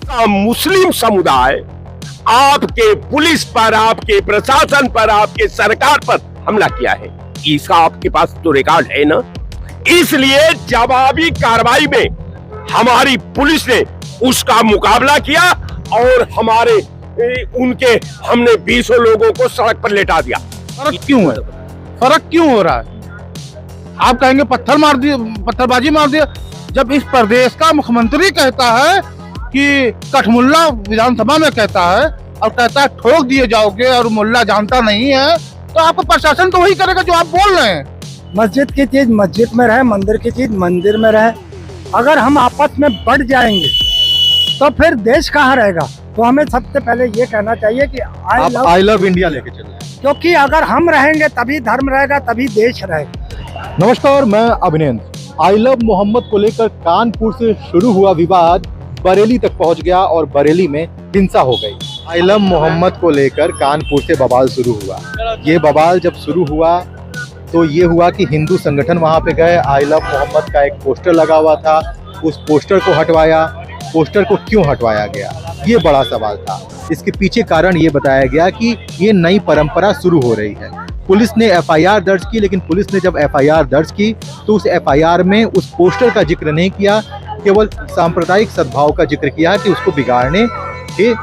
का मुस्लिम समुदाय आपके पुलिस पर, आपके प्रशासन पर, आपके सरकार पर हमला किया है, इसका आपके पास तो रिकॉर्ड है ना। इसलिए जवाबी कार्रवाई में हमारी पुलिस ने उसका मुकाबला किया और हमने 20 लोगों को सड़क पर लेटा दिया। फर्क क्यों है? फर्क क्यों हो रहा है? आप कहेंगे पत्थरबाजी मार दिया, जब इस प्रदेश का मुख्यमंत्री कहता है कि कठमुल्ला विधानसभा में कहता है और कहता है ठोक दिए जाओगे और मुल्ला जानता नहीं है, तो आपका प्रशासन तो वही करेगा जो आप बोल रहे हैं। मस्जिद की चीज मस्जिद में रहे, मंदिर की चीज मंदिर में रहे। अगर हम आपस में बढ़ जाएंगे तो फिर देश कहाँ रहेगा? तो हमें सबसे पहले ये कहना चाहिए कि आई लव इंडिया लेके चल रहे हैं, क्योंकि अगर हम रहेंगे तभी धर्म रहेगा, तभी देश रहेगा। नमस्कार, मैं अभिनंदन। आई लव मोहम्मद को लेकर कानपुर से शुरू हुआ विवाद बरेली तक पहुंच गया और बरेली में हिंसा हो गई। आई लव मोहम्मद को लेकर कानपुर से बवाल शुरू हुआ। ये बवाल जब शुरू हुआ तो ये हुआ कि हिंदू संगठन वहां पे गए, आई लव मोहम्मद का एक पोस्टर लगा हुआ था, उस पोस्टर को हटवाया। पोस्टर को क्यों हटवाया गया, ये बड़ा सवाल था। इसके पीछे कारण ये बताया गया कि ये नई परंपरा शुरू हो रही है। पुलिस ने एफआईआर दर्ज की, लेकिन पुलिस ने जब एफआईआर दर्ज की तो उस एफआईआर में उस पोस्टर का जिक्र नहीं किया, केवल सांप्रदायिक सद्भाव का जिक्र किया कि उसको बिगाड़ने के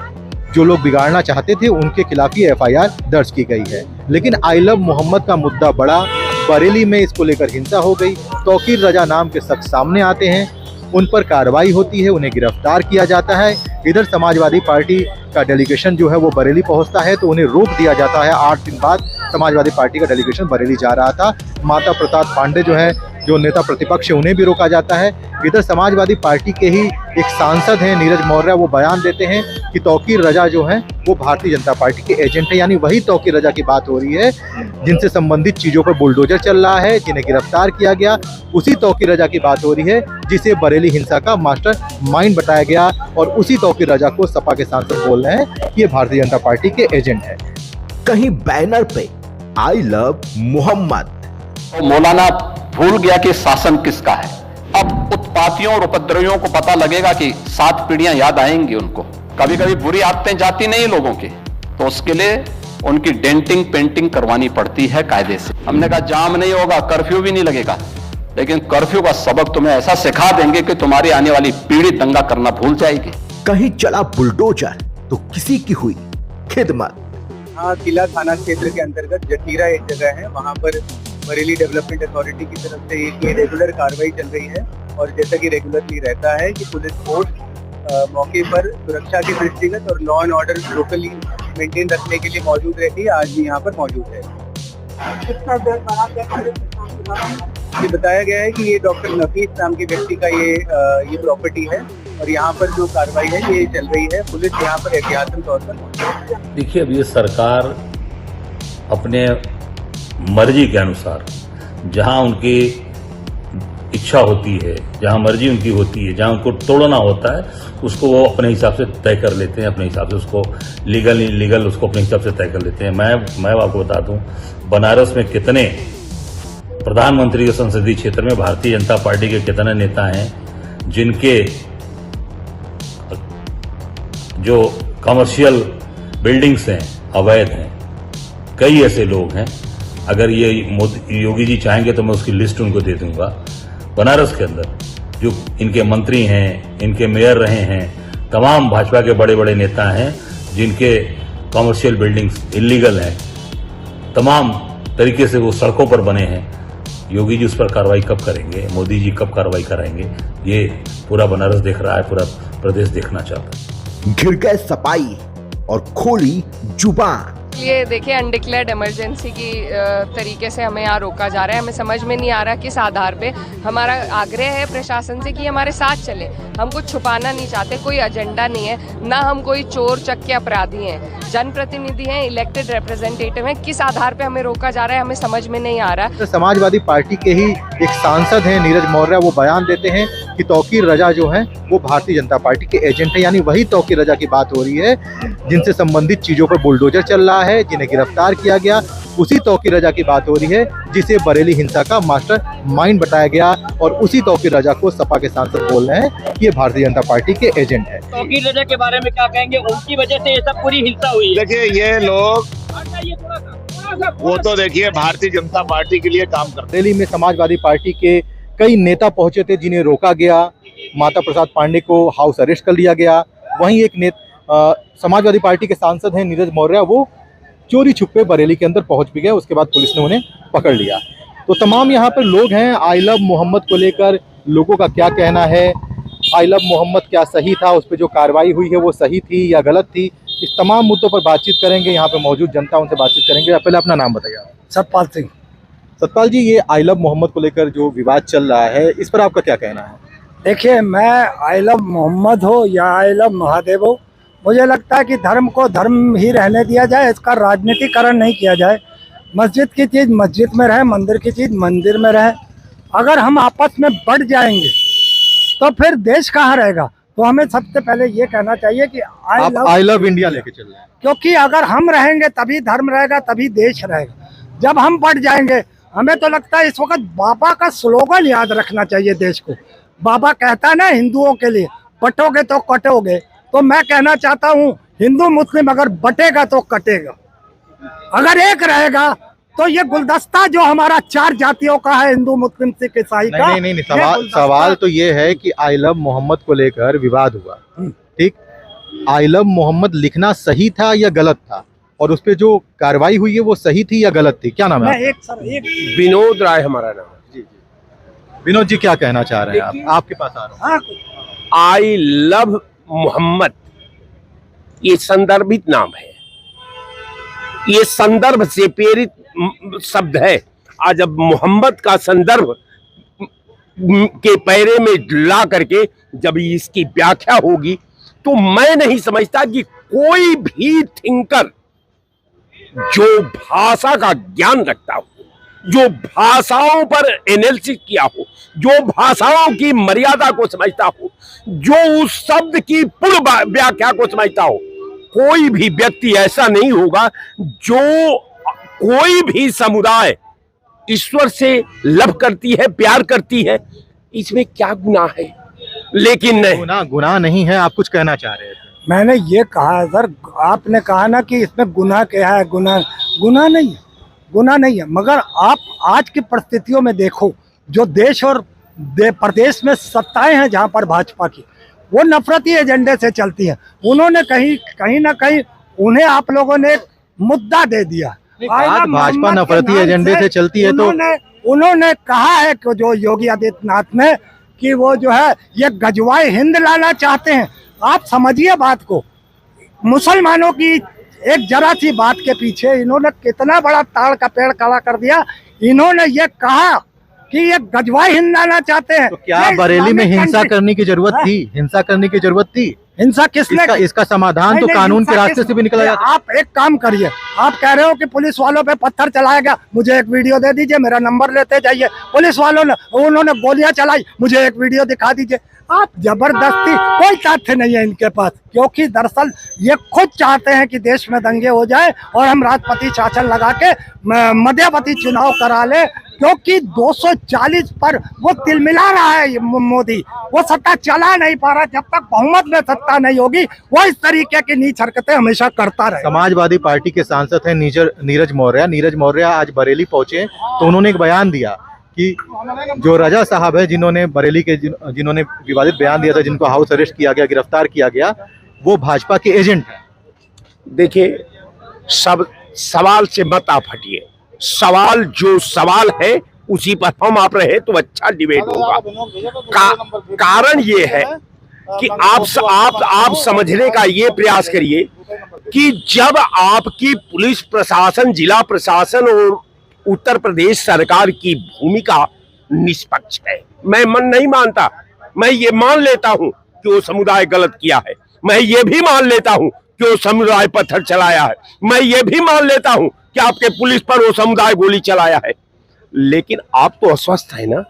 जो लोग बिगाड़ना चाहते थे उनके खिलाफ ही एफआईआर दर्ज की गई है। लेकिन आई लव मोहम्मद का मुद्दा बड़ा, बरेली में इसको लेकर हिंसा हो गई। तौकीर रजा नाम के शख्स सामने आते हैं, उन पर कार्रवाई होती है, उन्हें गिरफ्तार किया जाता है। इधर समाजवादी पार्टी का डेलीगेशन जो है वो बरेली पहुंचता है तो उन्हें रोक दिया जाता है। 8 दिन बाद समाजवादी पार्टी का डेलीगेशन बरेली जा रहा था। माता प्रसाद पांडे जो है, जो नेता प्रतिपक्ष है, उन्हें भी रोका जाता है। इधर समाजवादी पार्टी के ही एक सांसद हैं नीरज मौर्य, वो बयान देते हैं कि तौकीर रजा जो है वो भारतीय जनता पार्टी के एजेंट है। यानी वही तौकीर रजा की बात हो रही है जिनसे संबंधित चीज़ों पर बुलडोजर चल रहा है, जिन्हें गिरफ्तार किया गया। उसी तौकीर रजा की बात हो रही है जिसे बरेली हिंसा का मास्टर माइंड बताया गया और उसी तौकीर रजा को सपा के सांसद बोल रहे हैं कि ये भारतीय जनता पार्टी के एजेंट है। कहीं बैनर पे आई लव मोहम्मद, तो मौलाना भूल गया कि शासन किसका है। अब उत्पातियों और उपद्रवियों को पता लगेगा कि 7 पीढ़ियां याद आएंगी उनको। कभी कभी बुरी आदतें जाती नहीं लोगों की, तो उसके लिए उनकी डेंटिंग पेंटिंग करवानी पड़ती है कायदे से। हमने कहा जाम नहीं होगा, कर्फ्यू भी नहीं लगेगा, लेकिन कर्फ्यू का सबक तुम्हें ऐसा सिखा देंगे कि तुम्हारी आने वाली पीढ़ी दंगा करना भूल जाएगी। कहीं चला बुलडोजर तो किसी की हुई खिदमत। हाँ, किला थाना क्षेत्र के अंतर्गत जटीरा एक जगह है, वहाँ पर बरेली डेवलपमेंट अथॉरिटी की तरफ से एक रेगुलर कार्रवाई चल रही है। और जैसा कि रेगुलरली रहता है कि पुलिस फोर्स मौके पर सुरक्षा के दृष्टिगत और law and order locally maintain रखने के लिए मौजूद रहती है। आज भी यहाँ पर मौजूद है। ये बताया गया है कि ये डॉक्टर नफीस नाम के व्यक्ति का ये प्रॉपर्टी है और यहाँ पर जो कार्रवाई है ये चल रही है। पुलिस यहाँ पर एहतियातन तौर पर। देखिए, अब ये सरकार अपने मर्जी के अनुसार जहां उनकी इच्छा होती है, जहां मर्जी उनकी होती है, जहां उनको तोड़ना होता है उसको वो अपने हिसाब से तय कर लेते हैं, अपने हिसाब से उसको लीगल इलीगल उसको अपने हिसाब से तय कर लेते हैं। मैं आपको बता दूं, बनारस में कितने प्रधानमंत्री के संसदीय क्षेत्र में भारतीय जनता पार्टी के कितने नेता हैं जिनके जो कमर्शियल बिल्डिंग्स हैं अवैध हैं। कई ऐसे लोग हैं, अगर ये योगी जी चाहेंगे तो मैं उसकी लिस्ट उनको दे दूंगा। बनारस के अंदर जो इनके मंत्री हैं, इनके मेयर रहे हैं, तमाम भाजपा के बड़े बड़े नेता हैं जिनके कमर्शियल बिल्डिंग्स इलीगल हैं, तमाम तरीके से वो सड़कों पर बने हैं। योगी जी उस पर कार्रवाई कब करेंगे, मोदी जी कब कार्रवाई कराएंगे, ये पूरा बनारस देख रहा है, पूरा प्रदेश देखना चाहता है। घिर गए सपाई और खोली जुबान। ये देखिए, अनडिक्लेयर्ड इमरजेंसी की तरीके से हमें यहाँ रोका जा रहा है। हमें समझ में नहीं आ रहा किस आधार पे। हमारा आग्रह है प्रशासन से कि हमारे साथ चले। हम कुछ छुपाना नहीं चाहते, कोई एजेंडा नहीं है, ना हम कोई चोर चक्के अपराधी हैं। जनप्रतिनिधि हैं, इलेक्टेड रिप्रेजेंटेटिव हैं। किस आधार पे हमें रोका जा रहा है हमें समझ में नहीं आ रहा। समाजवादी पार्टी के ही एक सांसद हैं नीरज मौर्य, वो बयान देते हैं कि तौकीर रजा जो हैं वो भारतीय जनता पार्टी के एजेंट है, यानी वही तौकीर रजा की बात हो रही है जिनसे संबंधित चीज़ों पर बुलडोजर चल रहा है, जिन्हें गिरफ्तार किया गया। उसी तौकीर रजा की बात हो रही है जिसे बरेली हिंसा का मास्टर माइंड बताया गया, और उसी तौकीर रजा को सपा के सांसद बोल रहे हैं कि ये भारतीय जनता पार्टी के एजेंट है। तौकीर रजा के बारे में क्या कहेंगे? उनकी वजह से ये सब पूरी हिंसा हुई है। देखिए ये लोग वो तो देखिए भारतीय जनता पार्टी के लिए काम करते। बरेली में समाजवादी पार्टी के कई नेता पहुंचे थे जिन्हें रोका गया, माता प्रसाद पांडे को हाउस अरेस्ट कर लिया गया। वहीं एक समाजवादी पार्टी के सांसद हैं नीरज मौर्य, वो चोरी छुपे बरेली के अंदर पहुंच भी गए, उसके बाद पुलिस ने उन्हें पकड़ लिया। तो तमाम यहाँ पर लोग हैं। आई लव मोहम्मद को लेकर लोगों का क्या कहना है? आई लव मोहम्मद क्या सही था, उस पर जो कार्रवाई हुई है वो सही थी या गलत थी? इस तमाम मुद्दों पर बातचीत करेंगे। यहाँ पे मौजूद जनता उनसे बातचीत करेंगे। पहले अपना नाम बताइए। सतपाल सिंह। सतपाल जी, ये आई लव मोहम्मद को लेकर जो विवाद चल रहा है, इस पर आपका क्या कहना है? देखिए, मैं आई लव मोहम्मद हो या आई लव महादेव हो, मुझे लगता है कि धर्म को धर्म ही रहने दिया जाए, इसका राजनीतिकरण नहीं किया जाए। मस्जिद की चीज़ मस्जिद में रहे, मंदिर की चीज़ मंदिर में रहे। अगर हम आपस में बढ़ जाएंगे तो फिर देश कहाँ रहेगा? तो हमें सबसे पहले ये कहना चाहिए कि आई लव इंडिया लेके चल रहे हैं, क्योंकि अगर हम रहेंगे तभी धर्म रहेगा, तभी देश रहेगा। जब हम बढ़ जाएंगे, हमें तो लगता है इस वक्त बाबा का स्लोगन याद रखना चाहिए देश को। बाबा कहता है ना हिंदुओं के लिए, बटोगे तो कटोगे। तो मैं कहना चाहता हूँ हिंदू मुस्लिम अगर बटेगा तो कटेगा, अगर एक रहेगा तो ये गुलदस्ता जो हमारा 4 जातियों का है, हिंदू मुस्लिम सिख ईसाई का, नहीं, सवाल तो ये है कि आई लव मोहम्मद को लेकर विवाद हुआ, ठीक? आई लव मोहम्मद लिखना सही था या गलत था, और उस पे जो कार्रवाई हुई है वो सही थी या गलत थी? क्या नाम है? विनोद राय हमारा नाम है। जी। विनोद जी, क्या कहना चाह रहे हैं आप? आपके पास आ रहा हूँ। आई लव मोहम्मद ये संदर्भित नाम है, ये संदर्भ से प्रेरित शब्द है। आज जब मोहम्मद का संदर्भ के पैरे में ला करके जब इसकी व्याख्या होगी, तो मैं नहीं समझता कि कोई भी थिंकर जो भाषा का ज्ञान रखता हो, जो भाषाओं पर एनालिसिस किया हो, जो भाषाओं की मर्यादा को समझता हो, जो उस शब्द की पूर्ण व्याख्या को समझता हो, कोई भी व्यक्ति ऐसा नहीं होगा जो कोई भी समुदाय ईश्वर से लव करती है, प्यार करती है, इसमें क्या गुनाह है? लेकिन नहीं, गुनाह नहीं है। आप कुछ कहना चाह रहे थे? मैंने ये कहा है सर, आपने कहा ना कि इसमें गुनाह क्या है। गुनाह नहीं है, गुनाह नहीं है। मगर आप आज की परिस्थितियों में देखो, जो देश और प्रदेश में सत्ताएं हैं जहां पर भाजपा की, वो नफरती एजेंडे से चलती हैं। उन्होंने कहीं ना कहीं उन्हें आप लोगों ने मुद्दा दे दिया। भाजपा नफरती एजेंडे से चलती है तो उन्होंने कहा है कि जो योगी आदित्यनाथ ने कि वो जो है ये गजवाए हिंद लाना चाहते हैं। आप समझिए बात को, मुसलमानों की एक जरा सी बात के पीछे इन्होंने कितना बड़ा ताड़ का पेड़ खड़ा कर दिया। इन्होंने ये कहा कि ये गजवाए हिंद लाना चाहते हैं। तो क्या बरेली में हिंसा करने की जरूरत थी? हिंसा करने की जरूरत थी? हिंसा किसने? इसका समाधान तो कानून के रास्ते से भी निकला जाता है। आप एक काम करिए, आप कह रहे हो कि पुलिस वालों पे पत्थर चलाया गया, मुझे एक वीडियो दे दीजिए, मेरा नंबर लेते जाइए। पुलिस वालों ने उन्होंने गोलियां चलाई, मुझे एक वीडियो दिखा दीजिए। आप जबरदस्ती, कोई तथ्य नहीं है इनके पास, क्योंकि दरअसल ये खुद चाहते हैं कि देश में दंगे हो जाए और हम राष्ट्रपति शासन लगा के मध्यवर्ती चुनाव करा ले, क्योंकि 240 पर वो तिलमिला रहा है मोदी। वो सत्ता चला नहीं पा रहा। जब तक बहुमत में सत्ता नहीं होगी वो इस तरीके की नीच हरकतें हमेशा करता रहे। समाजवादी पार्टी के सांसद हैं नीरज मौर्य। नीरज मौर्य आज बरेली पहुंचे तो उन्होंने एक बयान दिया कि जो रजा साहब है, जिन्होंने बरेली के जिन्होंने विवादित बयान दिया था, जिनको हाउस अरेस्ट किया गया, गिरफ्तार किया गया, वो भाजपा के एजेंट हैं। देखिए, सब सवाल से मत आप हटिए। सवाल जो सवाल है उसी पर हम आप रहे तो अच्छा डिबेट होगा। कारण ये है कि आप समझने का ये प्रयास करिए कि जब आपकी पुलिस प्रशासन, जिला प्रशासन और उत्तर प्रदेश सरकार की भूमिका निष्पक्ष है, मैं नहीं मानता। मैं ये मान लेता हूं कि वो समुदाय गलत किया है, मैं ये भी मान लेता हूं कि वो समुदाय पत्थर चलाया है, मैं ये भी मान लेता हूं कि आपके पुलिस पर वो समुदाय गोली चलाया है, लेकिन आप तो अस्वस्थ है ना।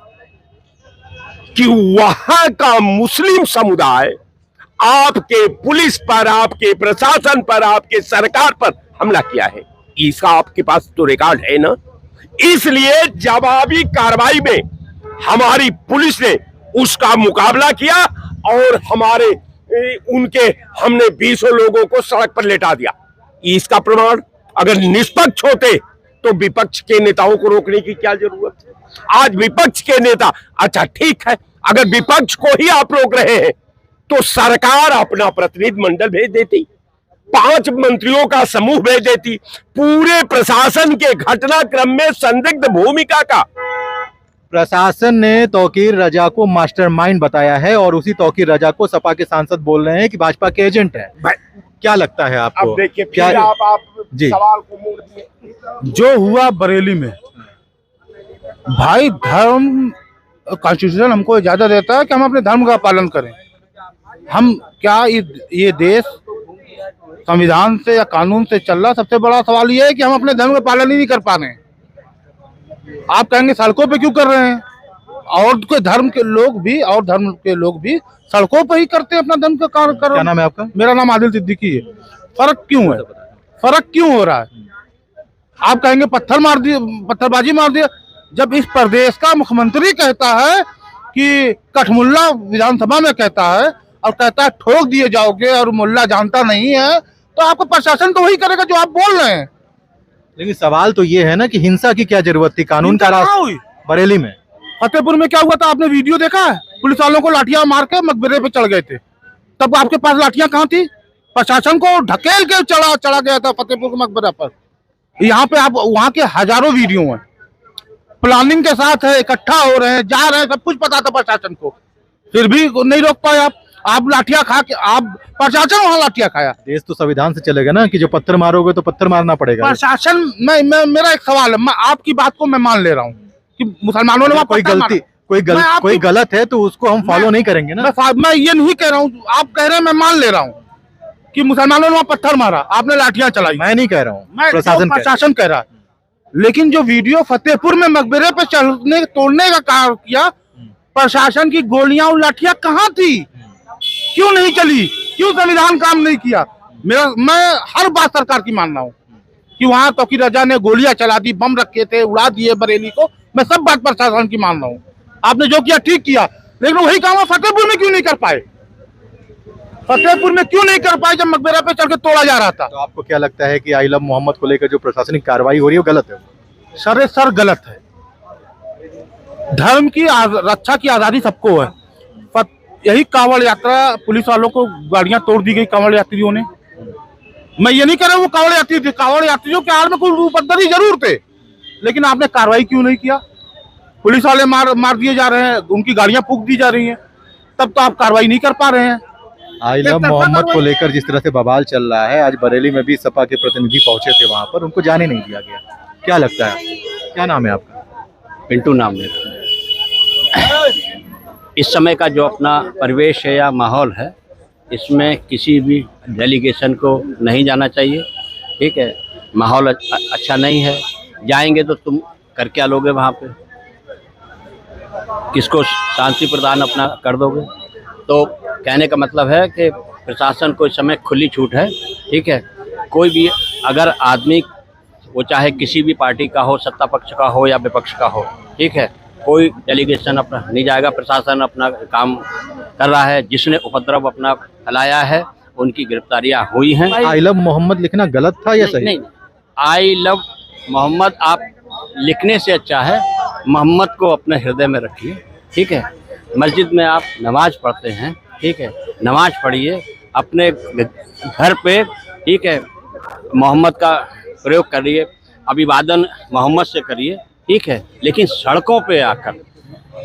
कि वहां का मुस्लिम समुदाय आपके पुलिस पर, आपके प्रशासन पर, आपके सरकार पर हमला किया है। इसका आपके पास तो रिकॉर्ड है ना। इसलिए जवाबी कार्रवाई में हमारी पुलिस ने उसका मुकाबला किया और हमने 20 लोगों को सड़क पर लेटा दिया। इसका प्रमाण अगर निष्पक्ष होते तो विपक्ष के नेताओं को रोकने की क्या जरूरत है। आज विपक्ष के नेता, अच्छा ठीक है, अगर विपक्ष को ही आप रोक रहे हैं तो सरकार अपना प्रतिनिधि मंडल भेज देती, 5 मंत्रियों का समूह भेज देती, पूरे प्रशासन के घटनाक्रम में संदिग्ध भूमिका का। प्रशासन ने तौकीर रजा को मास्टरमाइंड बताया है और उसी तौकीर रजा को सपा के सांसद बोल रहे हैं कि भाजपा के एजेंट है। क्या लगता है आपको? अब देखिए, क्या आप जी सवाल को मोड़ दिए। जो हुआ बरेली में, भाई धर्म कॉन्स्टिट्यूशन हमको इजाजत देता है कि हम अपने धर्म का पालन करें। हम क्या ये देश संविधान से या कानून से चल रहा, सबसे बड़ा सवाल ये है कि हम अपने धर्म का पालन ही नहीं कर पा रहे हैं। आप कहेंगे सड़कों पे क्यों कर रहे हैं? और कोई धर्म के लोग भी सड़कों पे ही करते हैं अपना धर्म का कार्य। क्या नाम है आपका? मेरा नाम आदिल सिद्दीकी है। फर्क क्यों है? फर्क क्यों हो रहा है? आप कहेंगे पत्थरबाजी मार दिया। जब इस प्रदेश का मुख्यमंत्री कहता है कि कठमुल्ला विधानसभा में कहता है और कहता है ठोक दिए जाओगे और मुल्ला जानता नहीं है, तो आपका प्रशासन तो वही करेगा जो आप बोल रहे हैं। लेकिन सवाल तो ये है ना कि हिंसा की क्या जरूरत थी? कानून का राज हुई बरेली में, फतेहपुर में क्या हुआ था? आपने वीडियो देखा है? पुलिस वालों को लाठियां मार के मकबरे पे चढ़ गए थे। तब आपके पास लाठियां कहाँ थी? प्रशासन को ढकेल के चढ़ा गया था फतेहपुर के मकबरा पर। यहाँ पे आप वहाँ के हजारों वीडियो हैं, प्लानिंग के साथ है, इकट्ठा हो रहे हैं, जा रहे हैं, सब कुछ पता था प्रशासन को, फिर भी नहीं रोक पाए आप लाठियां खा के। आप प्रशासन वहाँ लाठियां खाया। देश तो संविधान से चलेगा ना कि जो पत्थर मारोगे तो पत्थर मारना पड़ेगा। प्रशासन मेरा एक सवाल है, मैं आपकी बात को मैं मान ले रहा हूँ कि मुसलमानों ने कोई गलत है तो उसको हम फॉलो नहीं करेंगे ना। मैं ये नहीं कह रहा हूँ, आप कह रहे हैं, मैं मान ले रहा हूँ कि मुसलमानों ने वहाँ पत्थर मारा, आपने लाठियां चलाई। मैं नहीं कह रहा हूँ, प्रशासन कह रहा है। लेकिन जो वीडियो फतेहपुर में मकबरे पे तोड़ने का कार्य किया, प्रशासन की गोलियां और लाठियां कहाँ थी? क्यों नहीं चली? क्यों संविधान काम नहीं किया? मैं हर बात सरकार की मान रहा हूँ कि वहां तौकीर रजा ने गोलियां चला दी, बम रखे थे, उड़ा दिए बरेली को। मैं सब बात प्रशासन की मान रहा हूँ। आपने जो किया ठीक किया, लेकिन वही काम फतेहपुर में क्यों नहीं कर पाए? फतेहपुर में क्यों नहीं कर पाए जब मकबरा पे चढ़ के तोड़ा जा रहा था? तो आपको क्या लगता है कि आई लव मोहम्मद को लेकर जो प्रशासनिक कार्रवाई हो रही है वो गलत है? सर गलत है। धर्म की रक्षा की आजादी सबको है। यही कांवड़ यात्रा, पुलिस वालों को गाड़ियां तोड़ दी गई कांवड़ यात्रियों ने। मैं ये नहीं कह रहा हूँ वो कांवड़ यात्री थे, कांवड़ यात्रियों के आड़ में कोई उपद्रवी जरूर थे, लेकिन आपने कार्रवाई क्यों नहीं किया? पुलिस वाले मार दिए जा रहे हैं, उनकी गाड़ियां फूंक दी जा रही हैं, तब तो आप कार्रवाई नहीं कर पा रहे हैं। आई लव मोहम्मद को लेकर जिस तरह से बवाल चल रहा है, आज बरेली में भी सपा के प्रतिनिधि पहुंचे थे वहां पर, उनको जाने नहीं दिया गया। क्या लगता है? क्या नाम है आपका? पिंटू नाम है। इस समय का जो अपना परिवेश है या माहौल है, इसमें किसी भी डेलीगेशन को नहीं जाना चाहिए। ठीक है, माहौल अच्छा नहीं है। जाएंगे तो तुम कर क्या लोगे वहाँ पे? किसको शांति प्रदान अपना कर दोगे? तो कहने का मतलब है कि प्रशासन को इस समय खुली छूट है। ठीक है, कोई भी अगर आदमी, वो चाहे किसी भी पार्टी का हो, सत्ता पक्ष का हो या विपक्ष का हो, ठीक है, कोई डेलीगेशन अपना नहीं जाएगा। प्रशासन अपना काम कर रहा है। जिसने उपद्रव अपना फैलाया है उनकी गिरफ्तारियां हुई हैं। आई लव मोहम्मद लिखना गलत था या सही? नहीं, आई लव मोहम्मद आप लिखने से अच्छा है मोहम्मद को अपने हृदय में रखिए। ठीक है, मस्जिद में आप नमाज पढ़ते हैं, ठीक है, नमाज पढ़िए अपने घर पे, ठीक है, मोहम्मद का प्रयोग करिए, अभिवादन मोहम्मद से करिए, ठीक है। लेकिन सड़कों पे आकर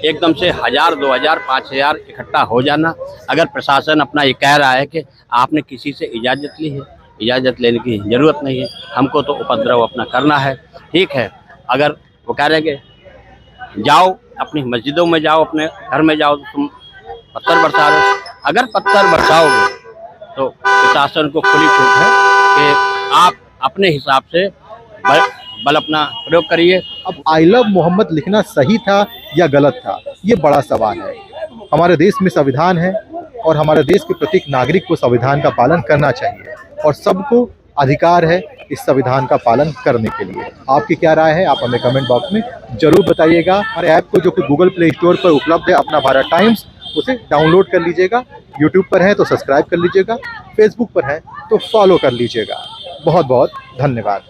एकदम से 1000, 2000, 5000 इकट्ठा हो जाना, अगर प्रशासन अपना ये कह रहा है कि आपने किसी से इजाज़त ली है, इजाज़त लेने की ज़रूरत नहीं है, हमको तो उपद्रव अपना करना है, ठीक है। अगर वो कह रहे हैं कि जाओ अपनी मस्जिदों में जाओ, अपने घर में जाओ, तो तुम पत्थर बरसा रहे हो। अगर पत्थर बरसाओगे तो प्रशासन को खुली छूट है कि आप अपने हिसाब से बल अपना प्रयोग करिए। अब आई लव मोहम्मद लिखना सही था या गलत था, ये बड़ा सवाल है। हमारे देश में संविधान है और हमारे देश के प्रत्येक नागरिक को संविधान का पालन करना चाहिए और सबको अधिकार है इस संविधान का पालन करने के लिए। आपकी क्या राय है, आप हमें कमेंट बॉक्स में जरूर बताइएगा। हमारे ऐप को जो कि गूगल प्ले स्टोर पर उपलब्ध है, अपना भारत टाइम्स, उसे डाउनलोड कर लीजिएगा। यूट्यूब पर है तो सब्सक्राइब कर लीजिएगा, फेसबुक पर है तो फॉलो कर लीजिएगा। बहुत बहुत धन्यवाद।